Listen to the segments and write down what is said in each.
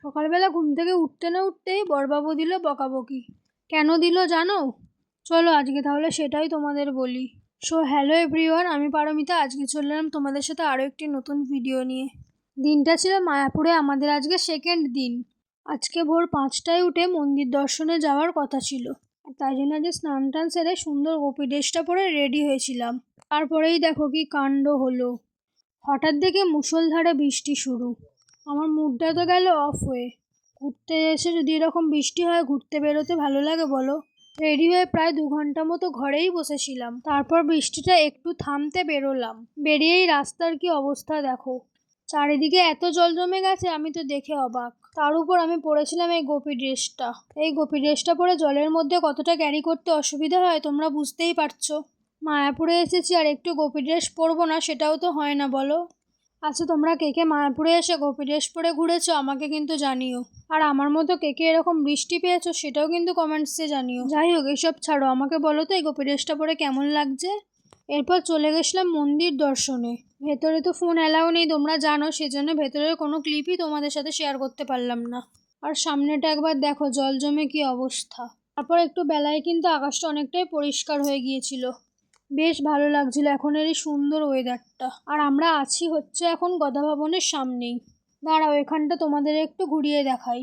সকালবেলা ঘুম থেকে উঠতে না উঠতেই বড়বাবু দিল বকাবকি। কেন দিল জানো? চলো আজকে তাহলে সেটাই তোমাদের বলি। সো হ্যালো এভরিওয়ান, আমি পারমিতা। আজকে চলে এলাম তোমাদের সাথে আরও একটি নতুন ভিডিও নিয়ে। দিনটা ছিল মায়াপুরে আমাদের আজকে সেকেন্ড দিন। আজকে ভোর 5টায় উঠে মন্দির দর্শনে যাওয়ার কথা ছিল, আর তাই জন্য আজকে স্নান টান সেরে সুন্দর গোপী ড্রেসটা পরে রেডি হয়েছিলাম। তারপরেই দেখো কি কাণ্ড হলো। হঠাৎ দেখে মুষলধারে বৃষ্টি শুরু। আমার মুডটা তো গেল অফ হয়ে। ঘুরতে এসে যদি এরকম বৃষ্টি হয়, ঘুরতে বেরোতে ভালো লাগে বলো? রেডি হয়ে প্রায় 2 ঘন্টা মতো ঘরেই বসেছিলাম। তারপর বৃষ্টিটা একটু থামতে বেরোলাম। বেরিয়েই রাস্তার কি অবস্থা দেখো। চারিদিকে এত জল জমে গেছে, আমি তো দেখে অবাক। তার উপর আমি পরেছিলাম এই গোপী ড্রেসটা। এই গোপী ড্রেসটা পরে জলের মধ্যে কতটা ক্যারি করতে অসুবিধা হয় তোমরা বুঝতেই পারছো। মায়াপুরে এসেছি আর একটু গোপী ড্রেস পরবো না, সেটাও তো হয় না বলো? আচ্ছা, তোমরা কে কে মায়াপুরে এসে গোপী ড্রেস পরে ঘুরেছো আমাকে কিন্তু জানিও। আর আমার মতো কে কে এরকম বৃষ্টি পেয়েছো সেটাও কিন্তু কমেন্টসে জানিও। যাই হোক, এইসব ছাড়ো, আমাকে বলো তো এই গোপী ড্রেসটা পরে কেমন লাগছে? এরপর চলে গেছিলাম মন্দির দর্শনে। ভেতরে তো ফোন অ্যালাউ নেই তোমরা জানো, সেজন্য ভেতরের কোনো ক্লিপই তোমাদের সাথে শেয়ার করতে পারলাম না। আর সামনেটা একবার দেখো জল জমে কি অবস্থা। তারপর একটু বেলায় কিন্তু আকাশটা অনেকটাই পরিষ্কার হয়ে গিয়েছিল। বেশ ভালো লাগছিল এখনের এই সুন্দর ওয়েদারটা। আর আমরা আছি হচ্ছে এখন গদা ভবনের সামনেই। দাঁড়াও, এখানটা তোমাদের একটু ঘুরিয়ে দেখাই।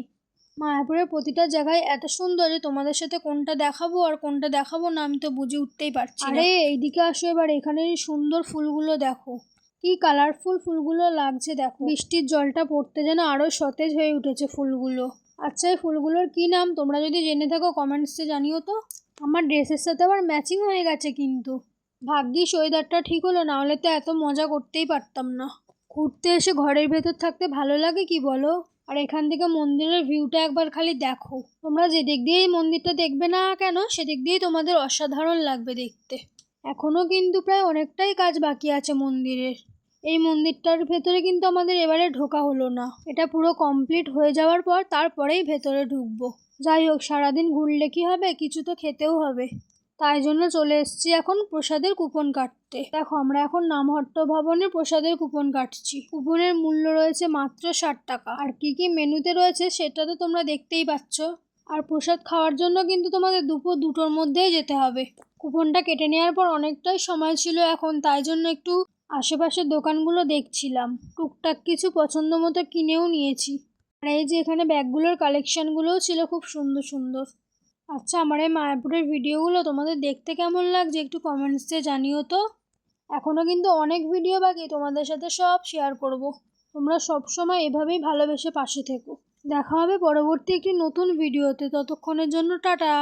মায়াপুরের প্রতিটা জায়গায় এত সুন্দর যে তোমাদের সাথে কোনটা দেখাবো আর কোনটা দেখাবো না আমি তো বুঝে উঠতেই পারছি না। আরে এইদিকে আসো এবার, এখানের এই সুন্দর ফুলগুলো দেখো, কি কালারফুল ফুলগুলো লাগছে দেখো। বৃষ্টির জলটা পড়তে যেন আরো সতেজ হয়ে উঠেছে ফুলগুলো। আচ্ছা, এই ফুলগুলোর কি নাম তোমরা যদি জেনে থাকো কমেন্টসে জানিও তো। আমার ড্রেসের সাথে আবার ম্যাচিং হয়ে গেছে কিন্তু। ভাগ্যিস ওয়েদারটা ঠিক হলো, না হলে তো এত মজা করতেই পারতাম না। ঘুরতে এসে ঘরের ভেতর থাকতে ভালো লাগে কি বলো? আর এখান থেকে মন্দিরের ভিউটা একবার খালি দেখো। তোমরা যে দিক দিয়েই মন্দিরটা দেখবে না কেন, সেদিক দিয়েই তোমাদের অসাধারণ লাগবে দেখতে। এখনো কিন্তু প্রায় অনেকটাই কাজ বাকি আছে মন্দিরের। এই মন্দিরটার ভেতরে কিন্তু আমাদের এবারে ঢোকা হলো না। এটা পুরো কমপ্লিট হয়ে যাওয়ার পর তারপরেই ভেতরে ঢুকবো। যাই হোক, সারাদিন ঘুরলে কি হবে, কিছু তো খেতেও হবে। তাই জন্য চলে এসেছি এখন প্রসাদের কুপন কাটতে। দেখো, আমরা এখন নামহট্ট ভবনের প্রসাদের কুপন কাটছি। কুপনের মূল্য রয়েছে মাত্র 60 টাকা। আর কি কি মেনুতে রয়েছে সেটা তো তোমরা দেখতেই পাচ্ছ। আর প্রসাদ খাওয়ার জন্য কিন্তু তোমাদের দুপুর 2টোর মধ্যেই যেতে হবে। কুপনটা কেটে নেওয়ার পর অনেকটাই সময় ছিল এখন, তাই জন্য একটু আশেপাশের দোকানগুলো দেখছিলাম। টুকটাক কিছু পছন্দ মতো কিনেও নিয়েছি। আর এই যে এখানে ব্যাগগুলোর কালেকশনগুলোও ছিল খুব সুন্দর সুন্দর। আচ্ছা, আমার এই মায়াপুরের ভিডিওগুলো তোমাদের দেখতে কেমন লাগছে একটু কমেন্টসে জানিও তো। এখনও কিন্তু অনেক ভিডিও বাকি, তোমাদের সাথে সব শেয়ার করব। তোমরা সবসময় এভাবেই ভালোবেসে পাশে থেকো। দেখা হবে পরবর্তী একটি নতুন ভিডিওতে, ততক্ষণের জন্য টাটা।